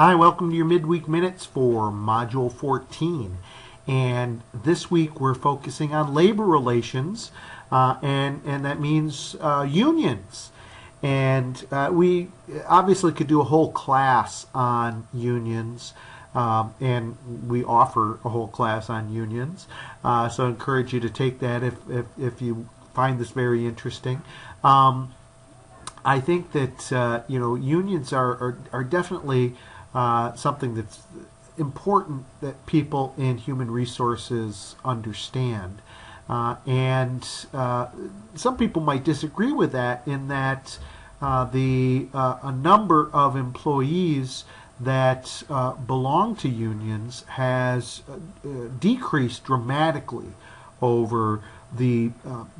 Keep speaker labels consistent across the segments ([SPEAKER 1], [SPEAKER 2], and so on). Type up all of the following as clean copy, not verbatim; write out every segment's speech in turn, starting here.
[SPEAKER 1] Hi, welcome to your midweek minutes for Module 14. And this week we're focusing on labor relations, and that means unions. And we obviously could do a whole class on unions, and we offer a whole class on unions. So I encourage you to take that if you find this very interesting. I think that unions are definitely something that's important that people in human resources understand. And some people might disagree with that in that a number of employees that belong to unions has decreased dramatically over the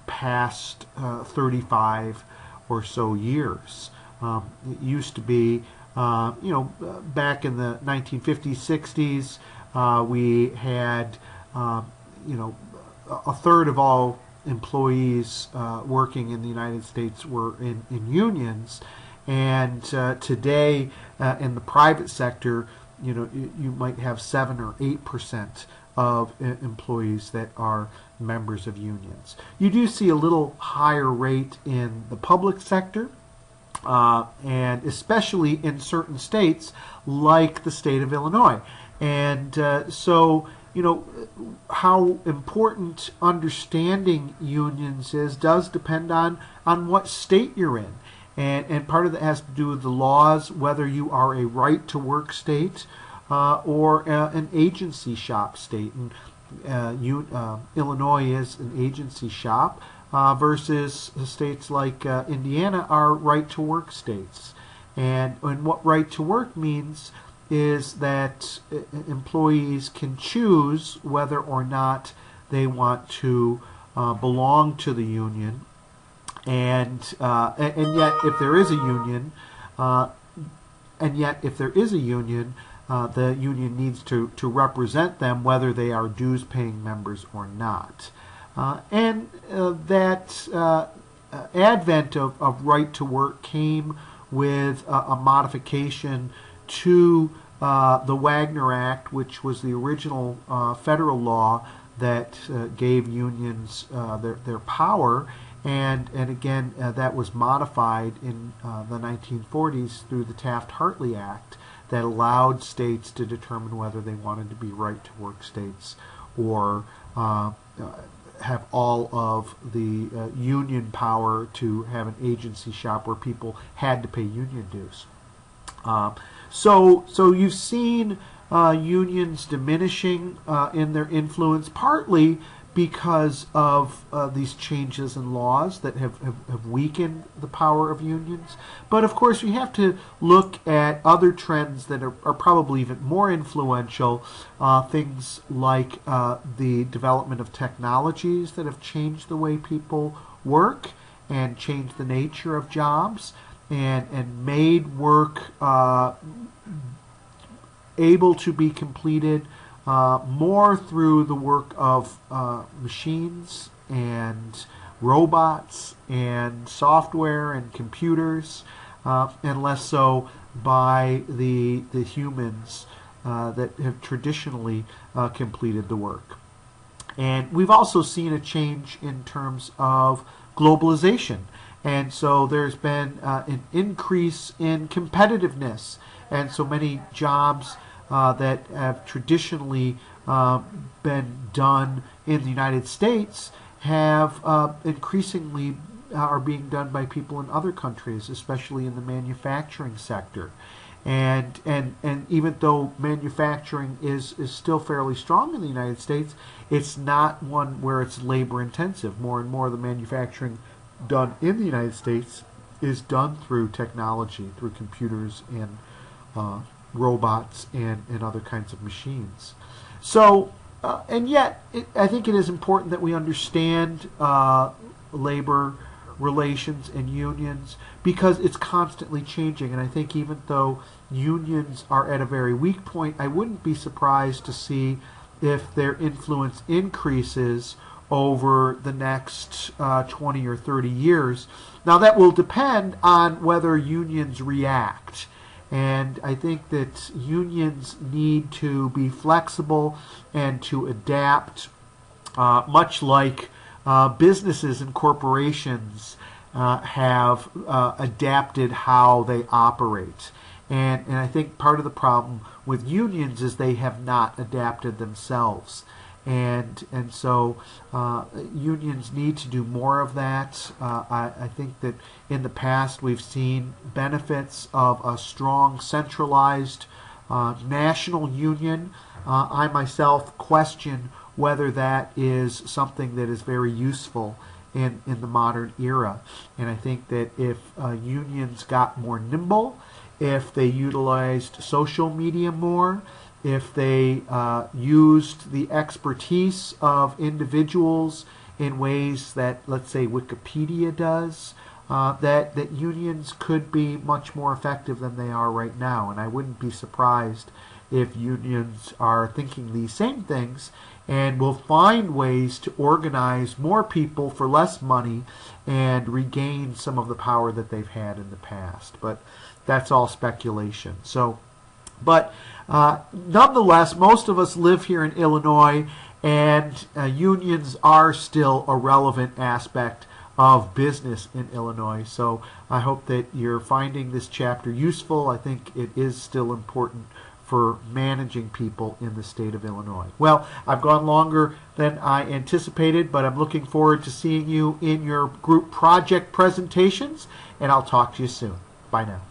[SPEAKER 1] past 35 or so years. It used to be back in the 1950s, 60s, we had, a third of all employees working in the United States were in unions. And today, in the private sector, you might have 7 or 8% of employees that are members of unions. You do see a little higher rate in the public sector. And especially in certain states like the state of Illinois. And so, how important understanding unions does depend on what state you're in. And part of that has to do with the laws, whether you are a right-to-work state or an agency shop state. And Illinois is an agency shop. Versus states like Indiana are right-to-work states. And what right-to-work means is that employees can choose whether or not they want to belong to the union. And yet, if there is a union, the union needs to represent them whether they are dues-paying members or not. That advent of right to work came with a modification to the Wagner Act, which was the original federal law that gave unions their power, and again that was modified in the 1940s through the Taft-Hartley Act that allowed states to determine whether they wanted to be right to work states or have all of the union power to have an agency shop where people had to pay union dues. So you've seen unions diminishing in their influence, partly because of these changes in laws that have weakened the power of unions. But of course, we have to look at other trends that are probably even more influential, things like the development of technologies that have changed the way people work and changed the nature of jobs and made work able to be completed more through the work of machines and robots and software and computers, and less so by the humans that have traditionally completed the work. And we've also seen a change in terms of globalization. And so there's been an increase in competitiveness, and so many jobs that have traditionally been done in the United States have increasingly are being done by people in other countries, especially in the manufacturing sector. And even though manufacturing is still fairly strong in the United States, it's not one where it's labor intensive. More and more of the manufacturing done in the United States is done through technology, through computers and robots and other kinds of machines. So, and yet, I think it is important that we understand labor relations and unions because it's constantly changing. And I think even though unions are at a very weak point, I wouldn't be surprised to see if their influence increases over the next 20 or 30 years. Now, that will depend on whether unions react. And I think that unions need to be flexible and to adapt, much like businesses and corporations have adapted how they operate. And I think part of the problem with unions is they have not adapted themselves. And so unions need to do more of that. I think that in the past we've seen benefits of a strong centralized national union. I myself question whether that is something that is very useful in the modern era. And I think that if unions got more nimble, if they utilized social media more, if they used the expertise of individuals in ways that, let's say, Wikipedia does, that unions could be much more effective than they are right now. And I wouldn't be surprised if unions are thinking these same things and will find ways to organize more people for less money and regain some of the power that they've had in the past. But that's all speculation. But nonetheless, most of us live here in Illinois, and unions are still a relevant aspect of business in Illinois. So I hope that you're finding this chapter useful. I think it is still important for managing people in the state of Illinois. Well, I've gone longer than I anticipated, but I'm looking forward to seeing you in your group project presentations, and I'll talk to you soon. Bye now.